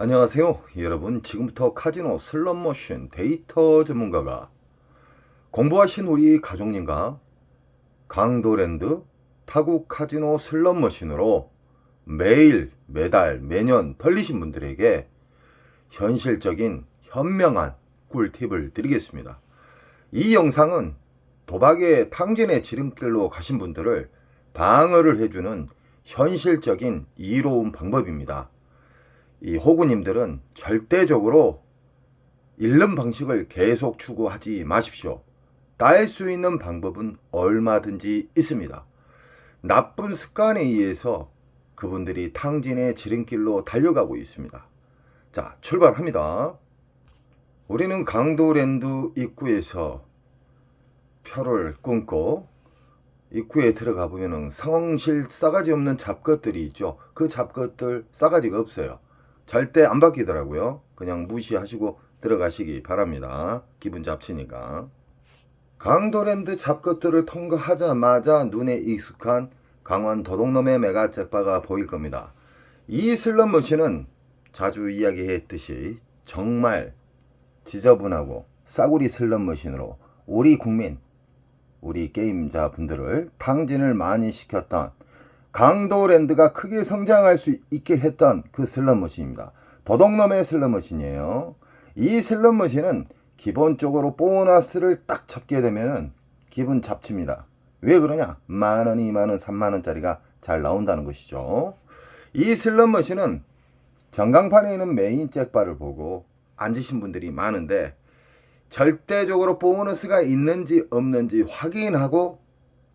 안녕하세요 여러분. 지금부터 카지노 슬롯머신 데이터 전문가가 공부하신 우리 가족님과 강도랜드 타국 카지노 슬롯머신으로 매일 매달 매년 털리신 분들에게 현실적인 현명한 꿀팁을 드리겠습니다. 이 영상은 도박의 탕진의 지름길로 가신 분들을 방어를 해주는 현실적인 이로운 방법입니다. 이 호구님들은 절대적으로 잃는 방식을 계속 추구하지 마십시오. 딸 수 있는 방법은 얼마든지 있습니다. 나쁜 습관에 의해서 그분들이 탕진의 지름길로 달려가고 있습니다. 자, 출발합니다. 우리는 강도랜드 입구에서 표를 끊고 입구에 들어가 보면은 상황실 싸가지 없는 잡것들이 있죠. 그 잡것들 싸가지가 없어요. 절대 안 바뀌더라고요. 그냥 무시하시고 들어가시기 바랍니다. 기분 잡치니까. 강도랜드 잡것들을 통과하자마자 눈에 익숙한 강원 도둑놈의 메가잭바가 보일 겁니다. 이 슬롯머신은 자주 이야기했듯이 정말 지저분하고 싸구리 슬롯머신으로 우리 국민, 우리 게임자 분들을 탕진을 많이 시켰던 강도랜드가 크게 성장할 수 있게 했던 그 슬롯머신입니다. 도둑놈의 슬롯머신이에요. 이 슬롯머신은 기본적으로 보너스를 딱 잡게 되면은 기분 잡칩니다. 왜 그러냐? 만원, 2만원, 3만원짜리가 잘 나온다는 것이죠. 이 슬롯머신은 전광판에 있는 메인 잭바를 보고 앉으신 분들이 많은데 절대적으로 보너스가 있는지 없는지 확인하고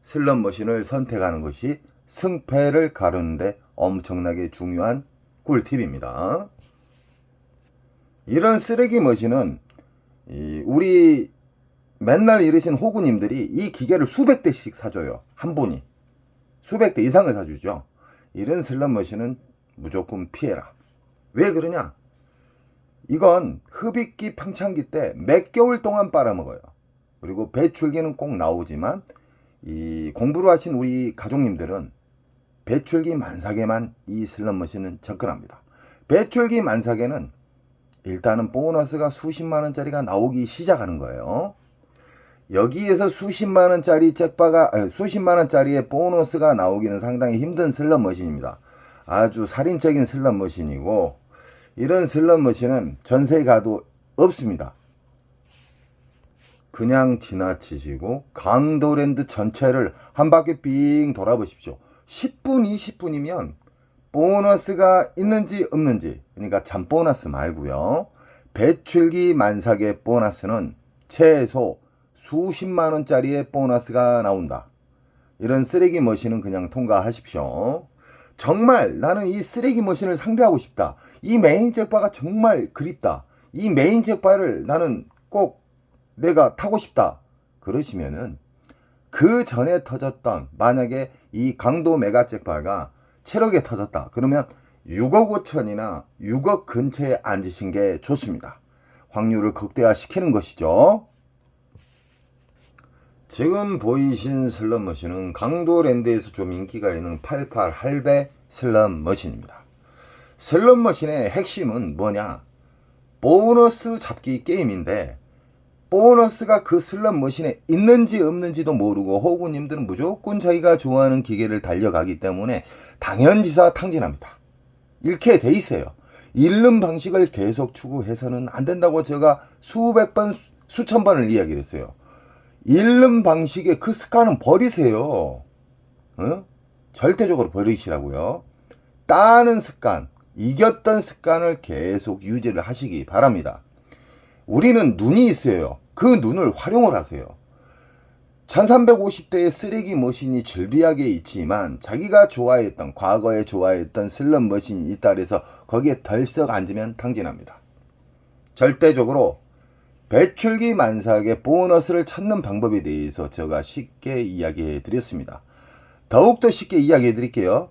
슬롯머신을 선택하는 것이 승패를 가르는데 엄청나게 중요한 꿀팁입니다. 이런 쓰레기 머신은 우리 맨날 이러신 호구님들이 이 기계를 수백 대씩 사줘요. 한 분이 수백 대 이상을 사주죠. 이런 슬롯 머신은 무조건 피해라. 왜 그러냐? 이건 흡입기 평창기 때 몇 개월 동안 빨아먹어요. 그리고 배출기는 꼭 나오지만 이 공부를 하신 우리 가족님들은 배출기 만삭에만 이 슬롯머신은 접근합니다. 배출기 만삭에는 일단은 보너스가 수십만원짜리가 나오기 시작하는 거예요. 여기에서 수십만원짜리 수십만원짜리의 보너스가 나오기는 상당히 힘든 슬롯머신입니다. 아주 살인적인 슬롯머신이고 이런 슬롯머신은 전세에 가도 없습니다. 그냥 지나치시고 강도랜드 전체를 한 바퀴 빙 돌아보십시오. 10분, 20분이면 보너스가 있는지 없는지, 그러니까 잠보너스 말고요. 배출기 만삭의 보너스는 최소 수십만원짜리의 보너스가 나온다. 이런 쓰레기 머신은 그냥 통과하십시오. 정말 나는 이 쓰레기 머신을 상대하고 싶다. 이 메인 잭바가 정말 그립다. 이 메인 잭바를 나는 꼭 내가 타고 싶다. 그러시면은 그 전에 터졌던, 만약에 이 강도 메가 잭바가 7억에 터졌다. 그러면 6억 5천이나 6억 근처에 앉으신 게 좋습니다. 확률을 극대화시키는 것이죠. 지금 보이신 슬롯머신은 강도랜드에서 좀 인기가 있는 88 할배 슬롯머신입니다. 슬롯머신의 핵심은 뭐냐? 보너스 잡기 게임인데 보너스가 그 슬롯머신에 있는지 없는지도 모르고 호구님들은 무조건 자기가 좋아하는 기계를 달려가기 때문에 당연지사 탕진합니다. 이렇게 돼 있어요. 잃는 방식을 계속 추구해서는 안 된다고 제가 수백 번, 수천 번을 이야기를 했어요. 잃는 방식의 그 습관은 버리세요. 절대적으로 버리시라고요. 따는 습관, 이겼던 습관을 계속 유지를 하시기 바랍니다. 우리는 눈이 있어요. 그 눈을 활용을 하세요. 1350대의 쓰레기 머신이 즐비하게 있지만 자기가 좋아했던, 과거에 좋아했던 슬롯 머신이 있다 그래서 거기에 덜썩 앉으면 탕진합니다. 절대적으로 배출기 만삭의 보너스를 찾는 방법에 대해서 제가 쉽게 이야기해 드렸습니다. 더욱더 쉽게 이야기해 드릴게요.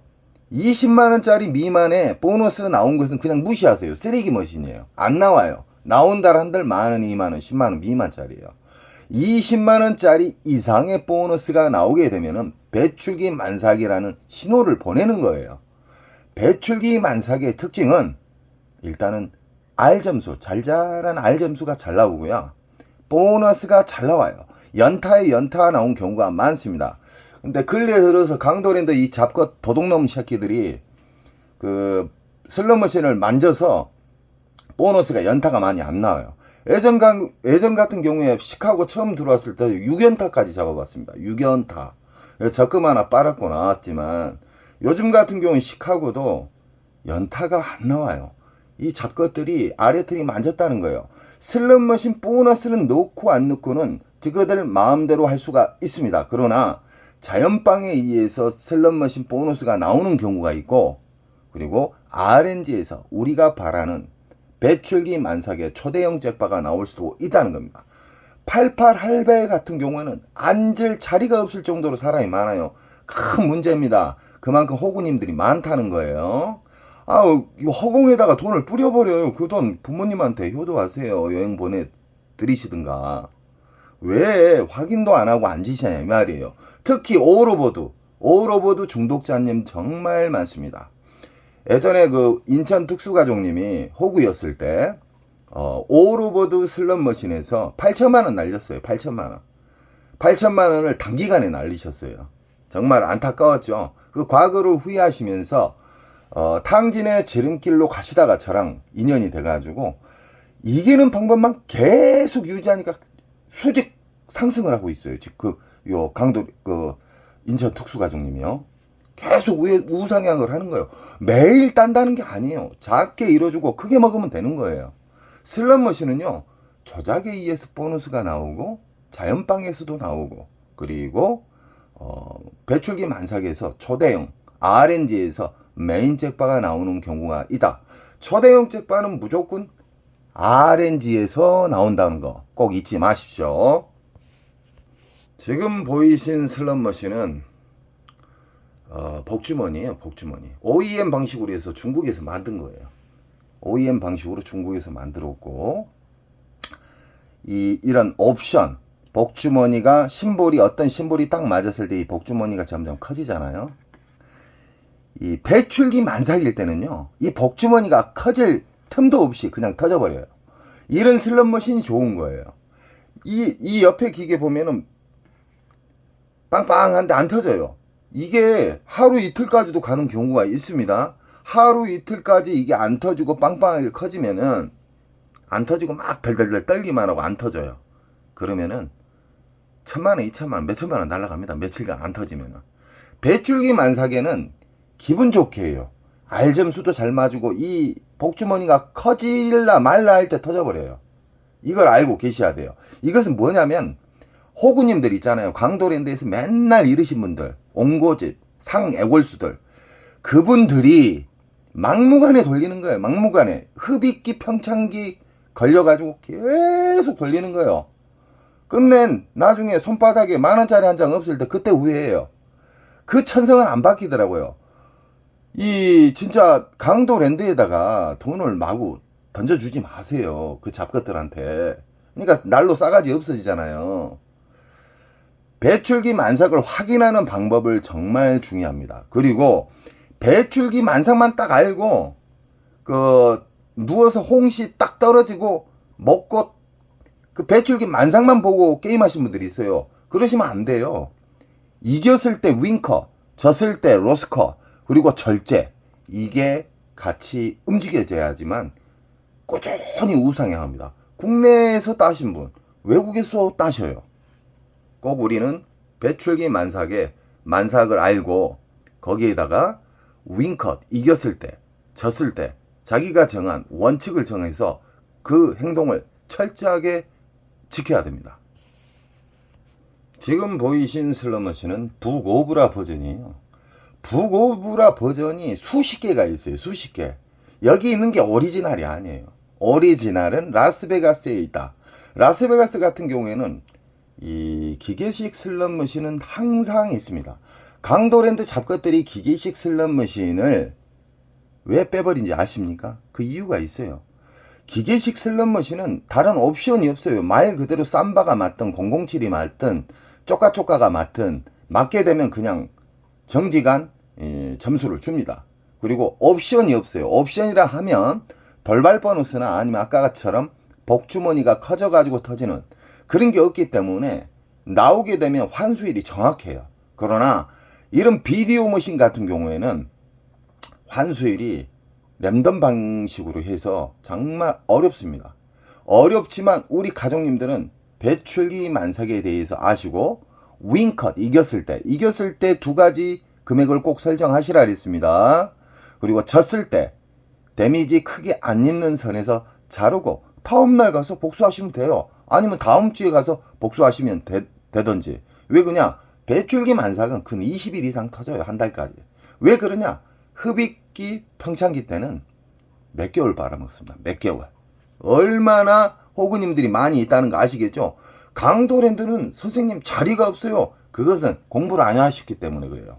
20만원짜리 미만의 보너스 나온 것은 그냥 무시하세요. 쓰레기 머신이에요. 안 나와요. 나온다 한들 만원, 2만원, 10만원 미만짜리예요. 20만원짜리 이상의 보너스가 나오게 되면은 배출기 만삭이라는 신호를 보내는 거예요. 배출기 만삭의 특징은 일단은 R점수, 잘잘한 R점수가 잘 나오고요. 보너스가 잘 나와요. 연타에 연타가 나온 경우가 많습니다. 근데 근래에 들어서 강도랜드 이 잡것 도둑놈 새끼들이 그 슬롯머신을 만져서 보너스가 연타가 많이 안 나와요. 예전 같은 경우에 시카고 처음 들어왔을 때 6연타까지 잡아봤습니다. 6연타. 적금 하나 빨았고 나왔지만 요즘 같은 경우는 시카고도 연타가 안 나와요. 이 잡것들이 아래틀이 만졌다는 거예요. 슬롯머신 보너스는 넣고 안 넣고는 그들 마음대로 할 수가 있습니다. 그러나 자연방에 의해서 슬롯머신 보너스가 나오는 경우가 있고, 그리고 RNG에서 우리가 바라는 배출기 만삭의 초대형 잭바가 나올 수도 있다는 겁니다. 88 할배 같은 경우에는 앉을 자리가 없을 정도로 사람이 많아요. 큰 문제입니다. 그만큼 호구님들이 많다는 거예요. 허공에다가 돈을 뿌려버려요. 그 돈 부모님한테 효도하세요. 여행 보내드리시든가. 왜 확인도 안 하고 앉으시냐 이 말이에요. 특히 오로보드 중독자님 정말 많습니다. 예전에 그 인천 특수가족님이 호구였을 때 오로보드 슬롯머신에서 8천만 원 날렸어요. 8천만 원을 단기간에 날리셨어요. 정말 안타까웠죠. 그 과거를 후회하시면서 탕진의 지름길로 가시다가 저랑 인연이 돼가지고 이기는 방법만 계속 유지하니까 수직 상승을 하고 있어요. 지금 인천 특수가족님이요. 계속 우상향을 하는 거예요. 매일 딴다는 게 아니에요. 작게 이뤄주고 크게 먹으면 되는 거예요. 슬롯머신은요, 조작에 의해서 보너스가 나오고 자연방에서도 나오고, 그리고 배출기 만삭에서 초대형 RNG에서 메인 잭바가 나오는 경우가 있다. 초대형 잭바는 무조건 RNG에서 나온다는 거 꼭 잊지 마십시오. 지금 보이신 슬롯머신은 복주머니예요. 복주머니. OEM 방식으로 해서 중국에서 만든 거예요. OEM 방식으로 중국에서 만들었고, 이런 옵션, 복주머니가 어떤 심볼이 딱 맞았을 때 이 복주머니가 점점 커지잖아요. 이 배출기 만삭일 때는요, 이 복주머니가 커질 틈도 없이 그냥 터져버려요. 이런 슬롯머신이 좋은 거예요. 이 옆에 기계 보면은 빵빵한데 안 터져요. 이게 하루 이틀까지도 가는 경우가 있습니다. 하루 이틀까지 이게 안 터지고 빵빵하게 커지면은, 안 터지고 막 덜덜덜 떨기만 하고 안 터져요. 그러면은 1,000만원, 2,000만원, 몇천만원 날아갑니다. 며칠간 안 터지면은. 배출기 만삭에는 기분 좋게 해요. R점수도 잘 맞고 이 복주머니가 커질라 말라 할 때 터져버려요. 이걸 알고 계셔야 돼요. 이것은 뭐냐면 호구님들 있잖아요. 강도랜드에서 맨날 이르신 분들, 옹고집, 상애골수들, 그분들이 막무가내 돌리는 거예요. 막무가내. 흡입기, 평창기 걸려가지고 계속 돌리는 거예요. 끝낸 나중에 손바닥에 10,000원짜리 한 장 없을 때 그때 후회해요. 그 천성은 안 바뀌더라고요. 진짜 강도랜드에다가 돈을 마구 던져주지 마세요. 그 잡것들한테. 그러니까 날로 싸가지 없어지잖아요. 배출기 만삭을 확인하는 방법을 정말 중요합니다. 그리고 배출기 만삭만 딱 알고 누워서 홍시 딱 떨어지고 먹고 그 배출기 만삭만 보고 게임하신 분들이 있어요. 그러시면 안 돼요. 이겼을 때 윙커, 졌을 때 로스커, 그리고 절제, 이게 같이 움직여져야지만 꾸준히 우상향합니다. 국내에서 따신 분, 외국에서 따셔요. 꼭 우리는 배출기 만삭을 알고 거기에다가 윙컷, 이겼을 때, 졌을 때 자기가 정한 원칙을 정해서 그 행동을 철저하게 지켜야 됩니다. 지금 보이신 슬롯머신은 북오브라 버전이에요. 북오브라 버전이 수십 개가 있어요. 수십 개. 여기 있는 게 오리지널이 아니에요. 오리지널은 라스베가스에 있다. 라스베가스 같은 경우에는 이 기계식 슬롯머신은 항상 있습니다. 강도랜드 잡것들이 기계식 슬롯머신을 왜 빼버린지 아십니까? 그 이유가 있어요. 기계식 슬롯머신은 다른 옵션이 없어요. 말 그대로 삼바가 맞든 007이 맞든 쪼까쪼까가 맞든 맞게 되면 그냥 정지간 점수를 줍니다. 그리고 옵션이 없어요. 옵션이라 하면 돌발 보너스나 아니면 아까처럼 복주머니가 커져가지고 터지는 그런 게 없기 때문에 나오게 되면 환수율이 정확해요. 그러나 이런 비디오 머신 같은 경우에는 환수율이 랜덤 방식으로 해서 정말 어렵습니다. 어렵지만 우리 가족님들은 배출기 만삭에 대해서 아시고 윙컷 이겼을 때 두 가지 금액을 꼭 설정하시라 그랬습니다. 그리고 졌을 때 데미지 크게 안 입는 선에서 자르고 다음날 가서 복수하시면 돼요. 아니면 다음 주에 가서 복수하시면 되든지. 왜 그러냐? 배출기 만삭은 근 20일 이상 터져요. 한 달까지. 왜 그러냐? 흡입기 평창기 때는 몇 개월 빨아먹습니다. 몇 개월. 얼마나 호구님들이 많이 있다는 거 아시겠죠? 강도랜드는 선생님 자리가 없어요. 그것은 공부를 안 하셨기 때문에 그래요.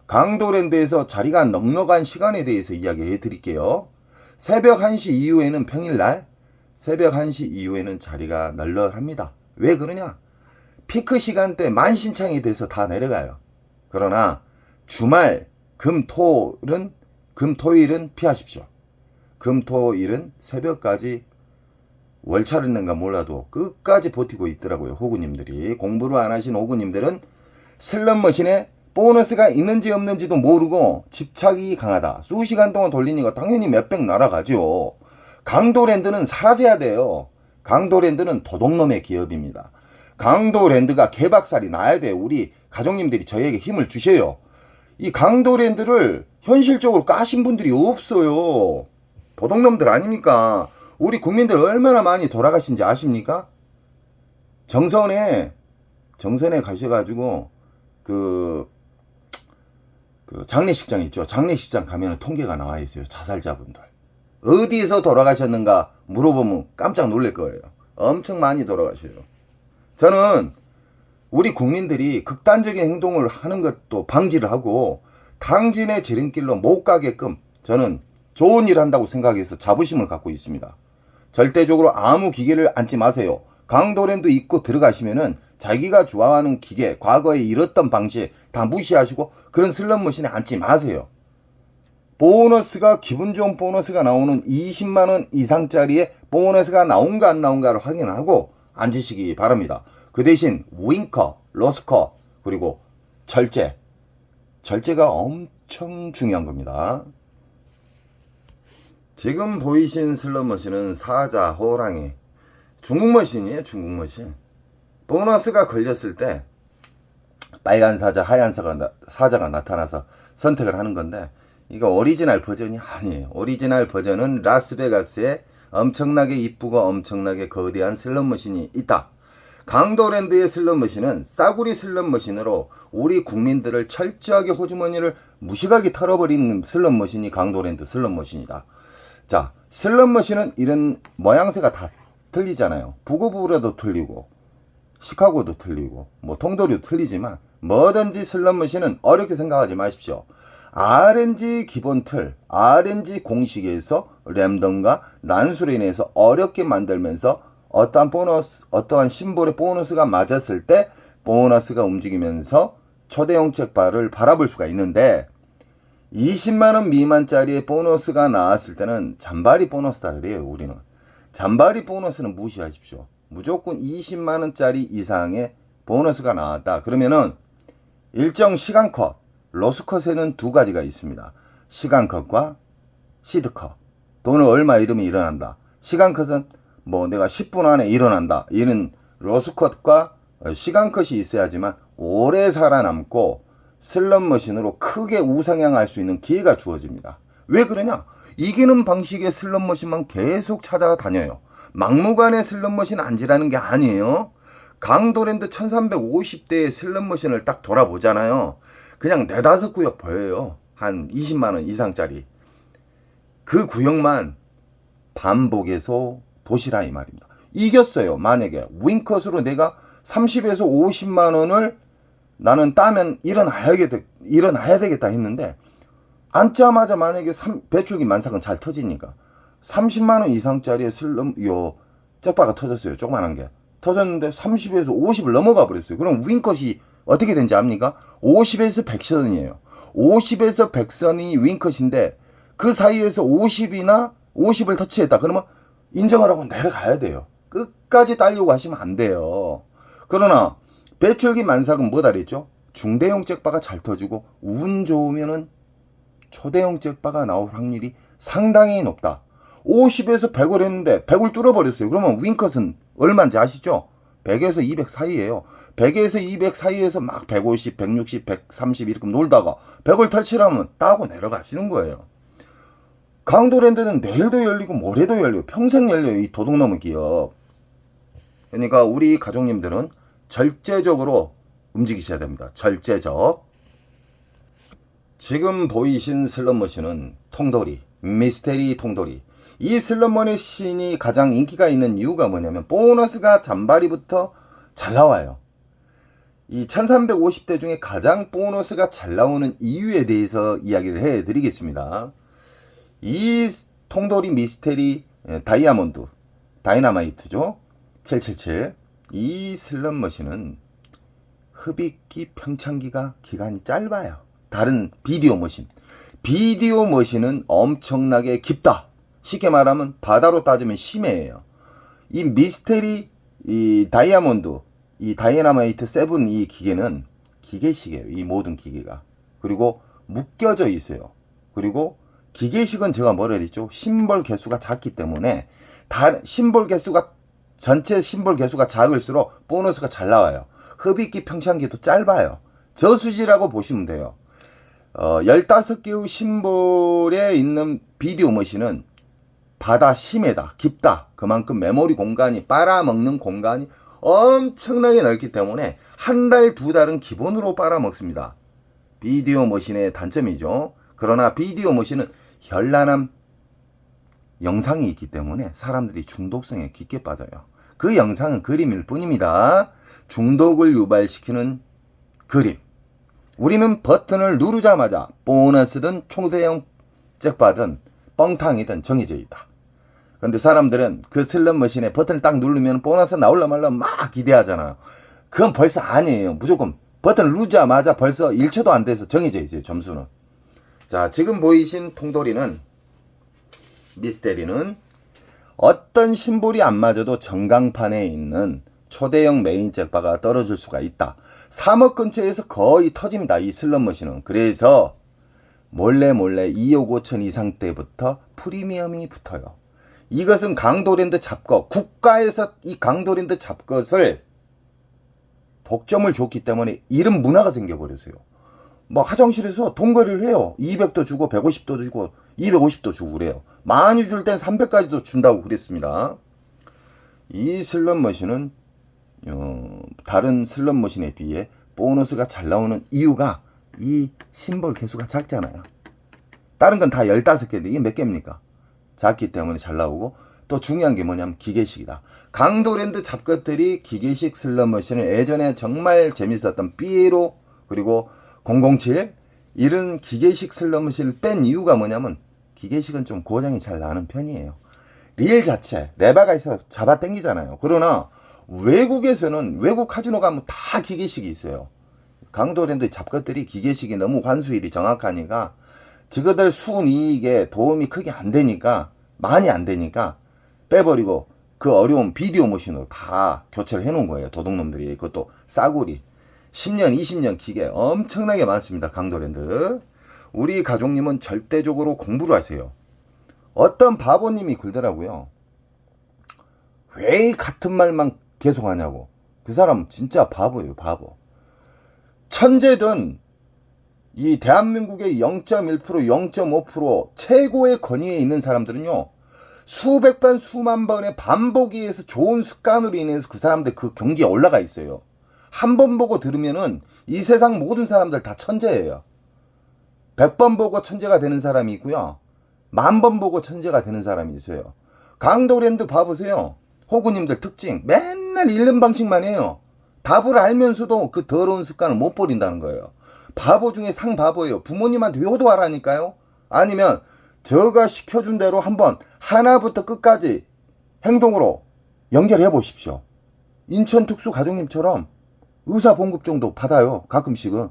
강도랜드에서 자리가 넉넉한 시간에 대해서 이야기해 드릴게요. 새벽 1시 이후에는 평일날 새벽 1시 이후에는 자리가 널널합니다. 왜 그러냐? 피크 시간대 만신창이 돼서 다 내려가요. 그러나 주말 금토일은 피하십시오. 금토일은 새벽까지 월차를 낸가 몰라도 끝까지 버티고 있더라고요. 호구님들이. 공부를 안 하신 호구님들은 슬롯머신에 보너스가 있는지 없는지도 모르고 집착이 강하다. 수시간 동안 돌리니까 당연히 몇백 날아가죠. 강도랜드는 사라져야 돼요. 강도랜드는 도둑놈의 기업입니다. 강도랜드가 개박살이 나야 돼요. 우리 가족님들이 저희에게 힘을 주셔요. 이 강도랜드를 현실적으로 까신 분들이 없어요. 도둑놈들 아닙니까? 우리 국민들 얼마나 많이 돌아가신지 아십니까? 정선에 가셔가지고 그 장례식장 있죠. 장례식장 가면은 통계가 나와 있어요. 자살자분들. 어디서 돌아가셨는가 물어보면 깜짝 놀랄 거예요. 엄청 많이 돌아가셔요. 저는 우리 국민들이 극단적인 행동을 하는 것도 방지를 하고 당진의 지름길로 못 가게끔 저는 좋은 일 한다고 생각해서 자부심을 갖고 있습니다. 절대적으로 아무 기계를 앉지 마세요. 강도랜드 입고 들어가시면은 자기가 좋아하는 기계, 과거에 잃었던 방식 다 무시하시고 그런 슬롯머신에 앉지 마세요. 보너스가 기분 좋은 보너스가 나오는 20만원 이상짜리의 보너스가 나온가 안 나온가를 확인하고 앉으시기 바랍니다. 그 대신 윙커, 로스커 그리고 절제가 엄청 중요한 겁니다. 지금 보이신 슬롯머신은 사자, 호랑이 중국머신이에요. 중국머신. 보너스가 걸렸을 때 빨간 사자, 하얀 사자가 나타나서 선택을 하는 건데 이거 오리지널 버전이 아니에요. 오리지널 버전은 라스베가스에 엄청나게 이쁘고 엄청나게 거대한 슬롯머신이 있다. 강도랜드의 슬롯머신은 싸구리 슬롯머신으로 우리 국민들을 철저하게 호주머니를 무식하게 털어버리는 슬롯머신이 강도랜드 슬롯머신이다. 자, 슬롯머신은 이런 모양새가 다 틀리잖아요. 부고부라도 틀리고 시카고도 틀리고 뭐 통도리도 틀리지만 뭐든지 슬롯머신은 어렵게 생각하지 마십시오. RNG 기본 틀, RNG 공식에서 랜덤과 난수로 인해서 어렵게 만들면서 어떠한 심볼의 보너스가 맞았을 때 보너스가 움직이면서 초대형 책발을 바라볼 수가 있는데 20만원 미만짜리의 보너스가 나왔을 때는 잔바리 보너스다 그래요. 우리는 잔바리 보너스는 무시하십시오. 무조건 20만원짜리 이상의 보너스가 나왔다. 그러면은 일정 시간컷, 로스컷에는 두 가지가 있습니다. 시간컷과 시드컷. 돈을 얼마 잃으면 일어난다. 시간컷은 뭐 내가 10분 안에 일어난다. 이는 로스컷과 시간컷이 있어야지만 오래 살아남고 슬롯머신으로 크게 우상향할 수 있는 기회가 주어집니다. 왜 그러냐? 이기는 방식의 슬롯머신만 계속 찾아다녀요. 막무가내 슬롯머신 앉으라는 게 아니에요. 강도랜드 1350대의 슬롯머신을 딱 돌아보잖아요. 그냥 4-5 구역 보여요. 한 20만원 이상짜리. 그 구역만 반복해서 보시라 이 말입니다. 이겼어요. 만약에 윙컷으로 내가 30에서 50만원을 나는 따면 일어나야 되겠다 했는데 앉자마자 만약에 배출기 만삭은 잘 터지니까 30만원 이상짜리의 잭바가 터졌어요. 조그만한 게 터졌는데 30에서 50을 넘어가 버렸어요. 그럼 윙컷이 어떻게 된지 압니까? 50에서 100선이에요. 50에서 100선이 윙컷인데 그 사이에서 50이나 50을 터치했다. 그러면 인정을 하고 내려가야 돼요. 끝까지 딸려고 하시면 안 돼요. 그러나 배출기 만삭은 뭐다 그랬죠? 중대형 잭바가 잘 터지고 운 좋으면은 초대형 잭바가 나올 확률이 상당히 높다. 50에서 100을 했는데 100을 뚫어버렸어요. 그러면 윙컷은 얼마인지 아시죠? 100에서 200 사이에요. 100에서 200 사이에서 막 150, 160, 130 이렇게 놀다가 100을 탈취하면 따고 내려가시는 거예요. 강도랜드는 내일도 열리고 모레도 열려요. 평생 열려요. 이 도둑놈의 기업. 그러니까 우리 가족님들은 절제적으로 움직이셔야 됩니다. 절제적. 지금 보이신 슬롯머신은 통돌이, 미스테리 통돌이. 이 슬롯머신이 가장 인기가 있는 이유가 뭐냐면 보너스가 잔바리부터 잘 나와요. 이 1350대 중에 가장 보너스가 잘 나오는 이유에 대해서 이야기를 해드리겠습니다. 이 통돌이 미스테리 다이아몬드, 다이너마이트죠. 777. 이 슬롯머신은 흡입기 평창기가 기간이 짧아요. 다른 비디오 머신. 비디오 머신은 엄청나게 깊다. 쉽게 말하면 바다로 따지면 심해예요. 이 미스테리, 이 다이아몬드, 이 다이너마이트 7 이 기계는 기계식이에요. 이 모든 기계가. 그리고 묶여져 있어요. 그리고 기계식은 제가 뭐라 그랬죠? 심볼 개수가 작기 때문에 심볼 개수가 전체 심볼 개수가 작을수록 보너스가 잘 나와요. 흡입기 평창기도 짧아요. 저수지라고 보시면 돼요. 15개의 심볼에 있는 비디오 머신은 바다 심해다, 깊다. 그만큼 메모리 공간이 빨아먹는 공간이 엄청나게 넓기 때문에 한 달, 두 달은 기본으로 빨아먹습니다. 비디오 머신의 단점이죠. 그러나 비디오 머신은 현란한 영상이 있기 때문에 사람들이 중독성에 깊게 빠져요. 그 영상은 그림일 뿐입니다. 중독을 유발시키는 그림. 우리는 버튼을 누르자마자 보너스든 초대형 잭바든 뻥탕이든 정해져 있다. 근데 사람들은 그 슬롯머신에 버튼을 딱 누르면 보너스 나올라 말라 막 기대하잖아요. 그건 벌써 아니에요. 무조건 버튼을 누르자마자 벌써 1초도 안 돼서 정해져 있어요. 점수는. 자, 지금 보이신 통돌이는 미스테리는 어떤 심볼이 안 맞아도 전광판에 있는 초대형 메인 잭바가 떨어질 수가 있다. 3억 근처에서 거의 터집니다. 이 슬롯머신은. 그래서 몰래 2억 5천 이상 때부터 프리미엄이 붙어요. 이것은 강도랜드 잡것, 국가에서 이 강도랜드 잡것을 독점을 줬기 때문에 이런 문화가 생겨버렸어요. 뭐 화장실에서 돈거리를 해요. 200도 주고 150도 주고 250도 주고 그래요. 많이 줄 땐 300까지도 준다고 그랬습니다. 이 슬롯머신은 다른 슬롯머신에 비해 보너스가 잘 나오는 이유가 이 심볼 개수가 작잖아요. 다른 건 다 15개인데 이게 몇 개입니까? 작기 때문에 잘 나오고, 또 중요한 게 뭐냐면 기계식이다. 강도랜드 잡것들이 기계식 슬롯머신을 예전에 정말 재밌었던 삐에로 그리고 007 이런 기계식 슬롯머신을 뺀 이유가 뭐냐면 기계식은 좀 고장이 잘 나는 편이에요. 릴 자체 레바가 있어서 잡아 당기잖아요. 그러나 외국에서는 외국 카지노 가면 다 기계식이 있어요. 강도랜드 잡것들이 기계식이 너무 환수율이 정확하니까 저거들 순이익에 도움이 크게 안 되니까, 많이 안 되니까 빼버리고 그 어려운 비디오 머신으로 다 교체를 해놓은 거예요. 도둑놈들이. 그것도 싸구리 10년 20년 기계 엄청나게 많습니다. 강도랜드. 우리 가족님은 절대적으로 공부를 하세요. 어떤 바보님이 굴더라고요. 왜 같은 말만 계속 하냐고. 그 사람 진짜 바보예요. 바보. 천재든 이 대한민국의 0.1%, 0.5% 최고의 권위에 있는 사람들은요, 수백 번, 수만 번의 반복에 의해서 좋은 습관으로 인해서 그 사람들 그 경지에 올라가 있어요. 한 번 보고 들으면은 이 세상 모든 사람들 다 천재예요. 100번 보고 천재가 되는 사람이 있고요. 10,000번 보고 천재가 되는 사람이 있어요. 강도랜드 봐보세요. 호구님들 특징. 맨날 잃는 방식만 해요. 답을 알면서도 그 더러운 습관을 못 버린다는 거예요. 바보 중에 상바보예요. 부모님한테 효도하라니까요. 아니면 제가 시켜준 대로 한번 하나부터 끝까지 행동으로 연결해 보십시오. 인천 특수 가족님처럼 의사 봉급 정도 받아요. 가끔씩은.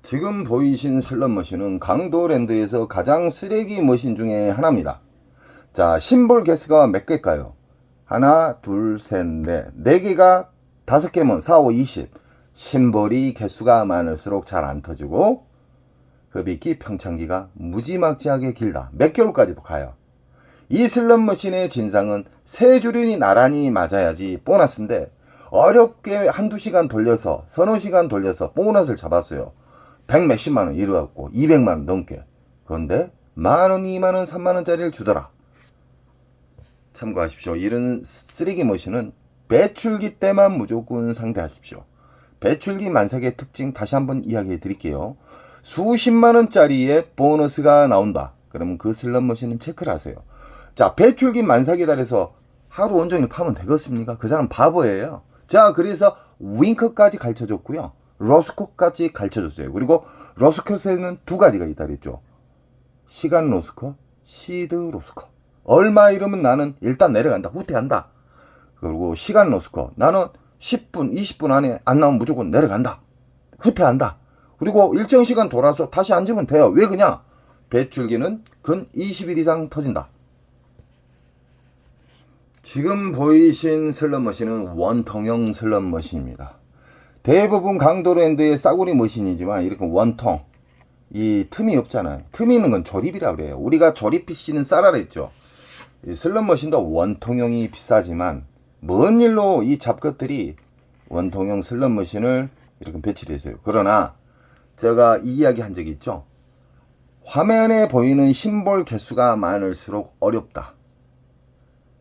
지금 보이신 슬롯머신은 강도랜드에서 가장 쓰레기 머신 중에 하나입니다. 자, 심볼 개수가 몇 개일까요? 하나, 둘, 셋, 넷. 4개가 5개면 4, 5, 20. 심볼이 개수가 많을수록 잘 안 터지고 흡입기, 평창기가 무지막지하게 길다. 몇 개월까지도 가요. 이 슬롯머신의 진상은 세 줄이 나란히 맞아야지 보너스인데 어렵게 한두 시간 돌려서 서너 시간 돌려서 보너스를 잡았어요. 100 몇십만 원 이래갖고 200만 원 넘게. 그런데 만원, 2만원, 3만원짜리를 주더라. 참고하십시오. 이런 쓰레기 머신은 배출기 때만 무조건 상대하십시오. 배출기 만삭의 특징 다시 한번 이야기해 드릴게요. 수십만원짜리의 보너스가 나온다. 그러면 그 슬롯 머신은 체크를 하세요. 자, 배출기 만삭이다 해서 하루 온종일 파면 되겠습니까? 그 사람 바보예요. 자, 그래서 윙크까지 가르쳐줬고요. 로스컷까지 가르쳐줬어요. 그리고 로스컷에는 두 가지가 있다 그랬죠. 시간 로스컷, 시드 로스컷. 얼마 이러면 나는 일단 내려간다. 후퇴한다. 그리고 시간 로스컷. 나는 10분, 20분 안에 안 나오면 무조건 내려간다. 후퇴한다. 그리고 일정 시간 돌아서 다시 앉으면 돼요. 왜 그냐? 배출기는 근 20일 이상 터진다. 지금 보이신 슬롯머신은 원통형 슬롯머신입니다. 대부분 강도랜드의 싸구리 머신이지만 이렇게 원통, 이 틈이 없잖아요. 틈이 있는 건 조립이라고 그래요. 우리가 조립 PC는 싸라 그랬죠. 이 슬롯머신도 원통형이 비싸지만 먼 일로 이 잡것들이 원통형 슬롯머신을 이렇게 배치를 했어요. 그러나 제가 이 이야기 한 적이 있죠. 화면에 보이는 심볼 개수가 많을수록 어렵다.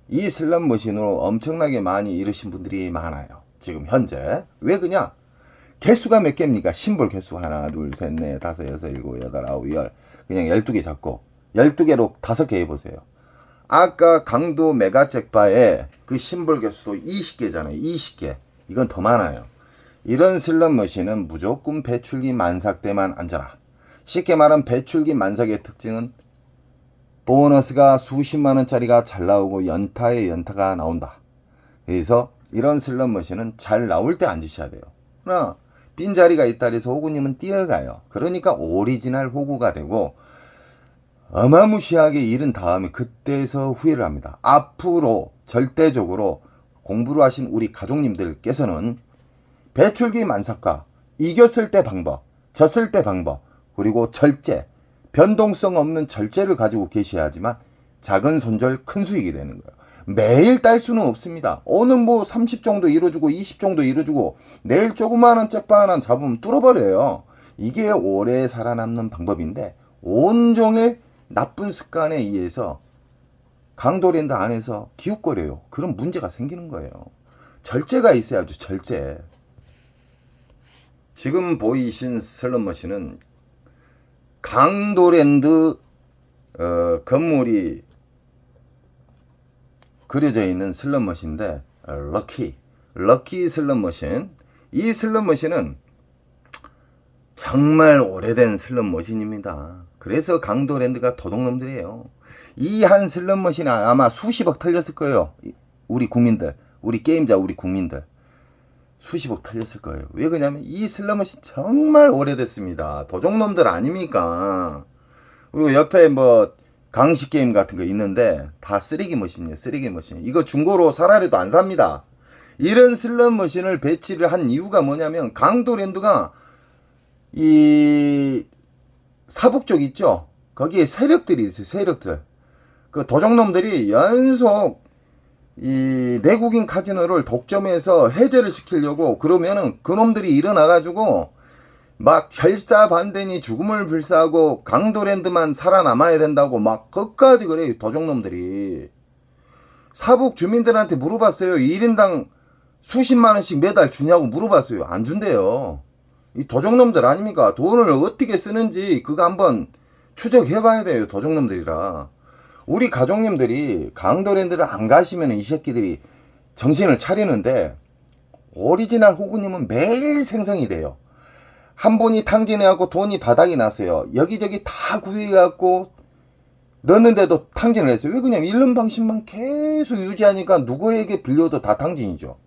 이 슬롯머신으로 엄청나게 많이 잃으신 분들이 많아요. 지금 현재. 왜 그냐? 개수가 몇 개입니까? 심볼 개수 하나, 둘, 셋, 넷, 다섯, 여섯, 일곱, 여덟, 아홉, 열. 그냥 12개 잡고 12개로 5개 해보세요. 아까 강도 메가잭바에 그 심볼 개수도 20개잖아요. 20개. 이건 더 많아요. 이런 슬롯머신은 무조건 배출기 만삭 때만 앉아라. 쉽게 말하면 배출기 만삭의 특징은 보너스가 수십만원짜리가 잘 나오고 연타에 연타가 나온다. 그래서 이런 슬롯머신은 잘 나올 때 앉으셔야 돼요. 그러나 빈자리가 있다 해서 호구님은 뛰어가요. 그러니까 오리지널 호구가 되고 어마무시하게 잃은 다음에 그때서 후회를 합니다. 앞으로 절대적으로 공부를 하신 우리 가족님들께서는 배출기 만삭과 이겼을 때 방법, 졌을 때 방법, 그리고 절제, 변동성 없는 절제를 가지고 계셔야지만 작은 손절 큰 수익이 되는 거예요. 매일 딸 수는 없습니다. 오늘 뭐 30 정도 이뤄주고 20 정도 이뤄주고 내일 조그마한 잭바 하나 잡으면 뚫어버려요. 이게 오래 살아남는 방법인데 온종일 나쁜 습관에 의해서 강도랜드 안에서 기웃거려요. 그런 문제가 생기는 거예요. 절제가 있어야죠. 절제. 지금 보이신 슬롯머신은 강도랜드 건물이 그려져 있는 슬롯머신인데 럭키 슬롯머신. 이 슬롯머신은 정말 오래된 슬롯머신입니다. 그래서 강도랜드가 도둑놈들이에요. 이 한 슬롯머신이 아마 수십억 털렸을 거예요. 우리 국민들, 우리 게임자, 우리 국민들 수십억 털렸을 거예요. 왜 그러냐면 이 슬롯머신 정말 오래됐습니다. 도둑놈들 아닙니까? 그리고 옆에 뭐 강식 게임 같은 거 있는데 다 쓰레기 머신이에요. 쓰레기 머신. 이거 중고로 사라리도 안 삽니다. 이런 슬롯 머신을 배치를 한 이유가 뭐냐면 강도랜드가 이 사북 쪽 있죠. 거기에 세력들이 있어요. 세력들. 그 도적놈들이 연속 이 내국인 카지노를 독점해서 해제를 시키려고 그러면은 그놈들이 일어나가지고 막 결사반대니 죽음을 불사하고 강도랜드만 살아남아야 된다고 막 끝까지 그래요. 도적놈들이. 사북 주민들한테 물어봤어요. 1인당 수십만원씩 매달 주냐고 물어봤어요. 안 준대요. 이 도적놈들 아닙니까? 돈을 어떻게 쓰는지 그거 한번 추적해봐야 돼요. 도적놈들이라. 우리 가족님들이 강도랜드를 안 가시면 이 새끼들이 정신을 차리는데 오리지널 호구님은 매일 생성이 돼요. 한 분이 탕진해갖고 돈이 바닥이 났어요. 여기저기 다 구해갖고 넣는데도 탕진을 했어요. 왜 그냥 잃는 방식만 계속 유지하니까 누구에게 빌려도 다 탕진이죠.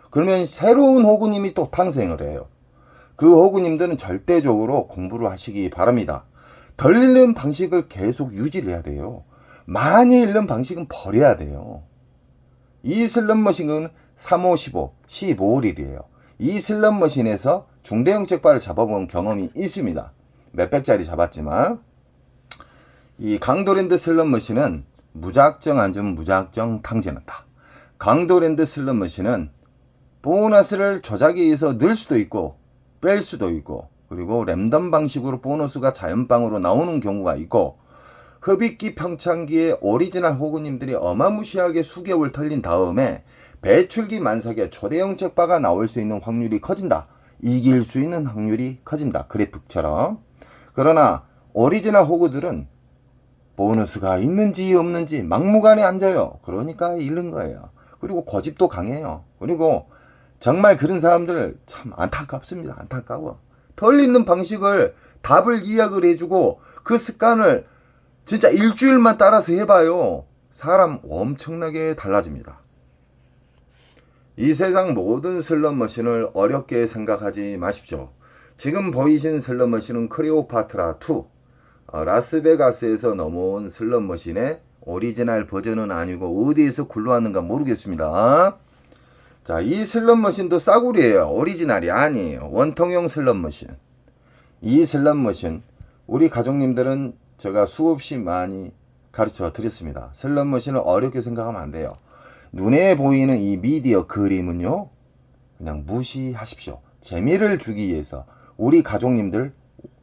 그러면 새로운 호구님이 또 탄생을 해요. 그 호구님들은 절대적으로 공부를 하시기 바랍니다. 덜 읽는 방식을 계속 유지를 해야 돼요. 많이 읽는 방식은 버려야 돼요. 이 슬롯머신은 3, 5, 15, 15일이에요. 이 슬롯머신에서 중대형 잭바를 잡아본 경험이 있습니다. 몇백짜리 잡았지만 이 강도랜드 슬롯머신은 무작정 앉으면 무작정 탕진한다. 강도랜드 슬롯머신은 보너스를 조작에 의해서 넣을 수도 있고 뺄 수도 있고 그리고 랜덤 방식으로 보너스가 자연방으로 나오는 경우가 있고 흡입기 평창기에 오리지널 호구님들이 어마무시하게 수개월 털린 다음에 배출기 만삭에 초대형 잭바가 나올 수 있는 확률이 커진다. 이길 수 있는 확률이 커진다. 그래프처럼. 그러나 오리지널 호구들은 보너스가 있는지 없는지 막무가내 앉아요. 그러니까 잃는 거예요. 그리고 고집도 강해요. 그리고 정말 그런 사람들 참 안타깝습니다. 안타까워. 덜 있는 방식을 답을 이야기를 해주고 그 습관을 진짜 일주일만 따라서 해봐요. 사람 엄청나게 달라집니다. 이 세상 모든 슬롯머신을 어렵게 생각하지 마십시오. 지금 보이신 슬롯머신은 클레오파트라2 라스베가스에서 넘어온 슬롯머신의 오리지널 버전은 아니고 어디에서 굴러왔는가 모르겠습니다. 자, 이 슬롯머신도 싸구려예요. 오리지널이 아니에요. 원통형 슬롯머신. 이 슬롯머신 우리 가족님들은 제가 수없이 많이 가르쳐 드렸습니다. 슬롯머신을 어렵게 생각하면 안 돼요. 눈에 보이는 이 미디어 그림은요 그냥 무시하십시오. 재미를 주기 위해서 우리 가족님들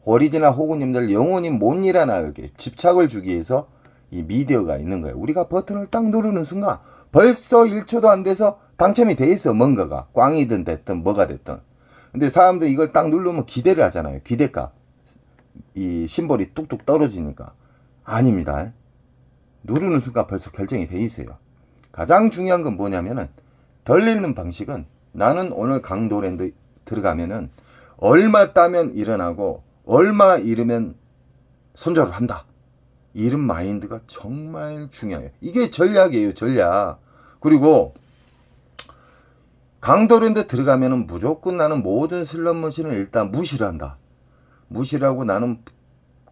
오리지널 호구님들 영원히 못 일어나게 집착을 주기 위해서 이 미디어가 있는 거예요. 우리가 버튼을 딱 누르는 순간 벌써 1초도 안 돼서 당첨이 돼 있어. 뭔가가 꽝이든 됐든 뭐가 됐든. 근데 사람들이 이걸 딱 누르면 기대를 하잖아요. 기대값. 이 심볼이 뚝뚝 떨어지니까. 아닙니다. 누르는 순간 벌써 결정이 돼 있어요. 가장 중요한 건 뭐냐면은 덜 읽는 방식은 나는 오늘 강도랜드 들어가면은 얼마 따면 일어나고 얼마 잃으면 손절을 한다. 이런 마인드가 정말 중요해요. 이게 전략이에요. 전략. 그리고 강도랜드 들어가면은 무조건 나는 모든 슬롯머신을 일단 무시를 한다. 무시를 하고 나는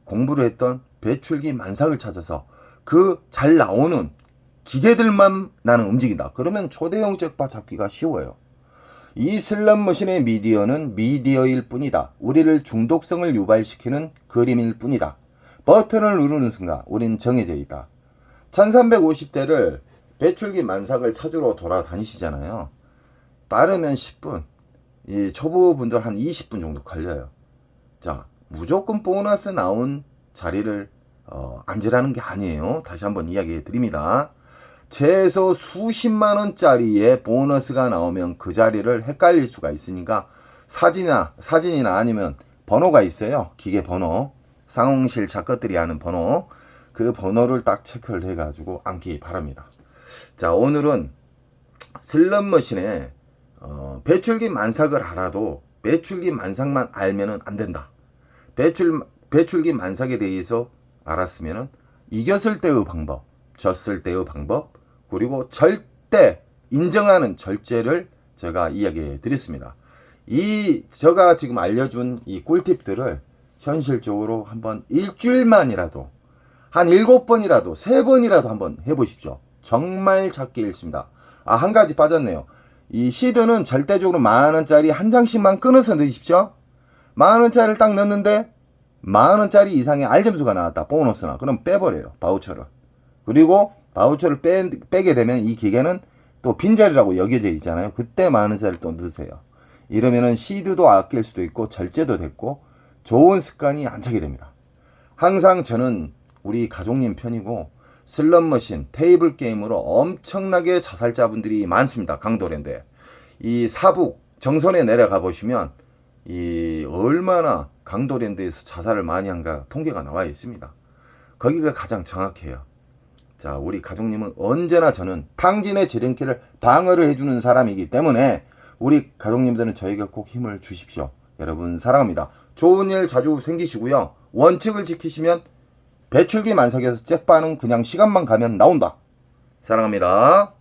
공부를 했던 배출기 만삭을 찾아서 그 잘 나오는 기계들만 나는 움직인다. 그러면 초대형 잭바 잡기가 쉬워요. 이 슬롯머신의 미디어는 미디어일 뿐이다. 우리를 중독성을 유발시키는 그림일 뿐이다. 버튼을 누르는 순간 우린 정해져 있다. 1350대를 배출기 만삭을 찾으러 돌아다니시잖아요. 빠르면 10분, 이 초보분들 한 20분 정도 걸려요. 자, 무조건 보너스 나온 자리를 앉으라는 게 아니에요. 다시 한번 이야기해 드립니다. 최소 수십만원짜리의 보너스가 나오면 그 자리를 헷갈릴 수가 있으니까 사진이나 아니면 번호가 있어요. 기계 번호. 상홍실 작가들이 하는 번호. 그 번호를 딱 체크를 해가지고 앉기 바랍니다. 자, 오늘은 슬롯머신에 배출기 만삭을 알아도 배출기 만삭만 알면은 안 된다. 배출기 만삭에 대해서 알았으면은 이겼을 때의 방법, 졌을 때의 방법, 그리고 절대 인정하는 절제를 제가 이야기해 드렸습니다. 제가 지금 알려준 이 꿀팁들을 현실적으로 한번 일주일만이라도 한 7번이라도 3번이라도 한번 해보십시오. 정말 작게 읽습니다. 한 가지 빠졌네요. 이 시드는 절대적으로 10,000원짜리 한 장씩만 끊어서 넣으십시오. 10,000원짜리를 딱 넣는데 10,000원짜리 이상의 알점수가 나왔다. 보너스나. 그럼 빼버려요. 바우처를. 그리고 바우처를 빼게 되면 이 기계는 또 빈자리라고 여겨져 있잖아요. 그때 10,000원짜리를 또 넣으세요. 이러면은 시드도 아낄 수도 있고 절제도 됐고 좋은 습관이 안 차게 됩니다. 항상 저는 우리 가족님 편이고 슬롯머신, 테이블 게임으로 엄청나게 자살자분들이 많습니다. 강도랜드에. 이 사북 정선에 내려가 보시면 이 얼마나 강도랜드에서 자살을 많이 한가 통계가 나와 있습니다. 거기가 가장 정확해요. 자, 우리 가족님은 언제나 저는 탕진의 지름길을 방어를 해주는 사람이기 때문에 우리 가족님들은 저에게 꼭 힘을 주십시오. 여러분 사랑합니다. 좋은 일 자주 생기시고요. 원칙을 지키시면 배출기 만삭에서 잭바는 그냥 시간만 가면 나온다. 사랑합니다.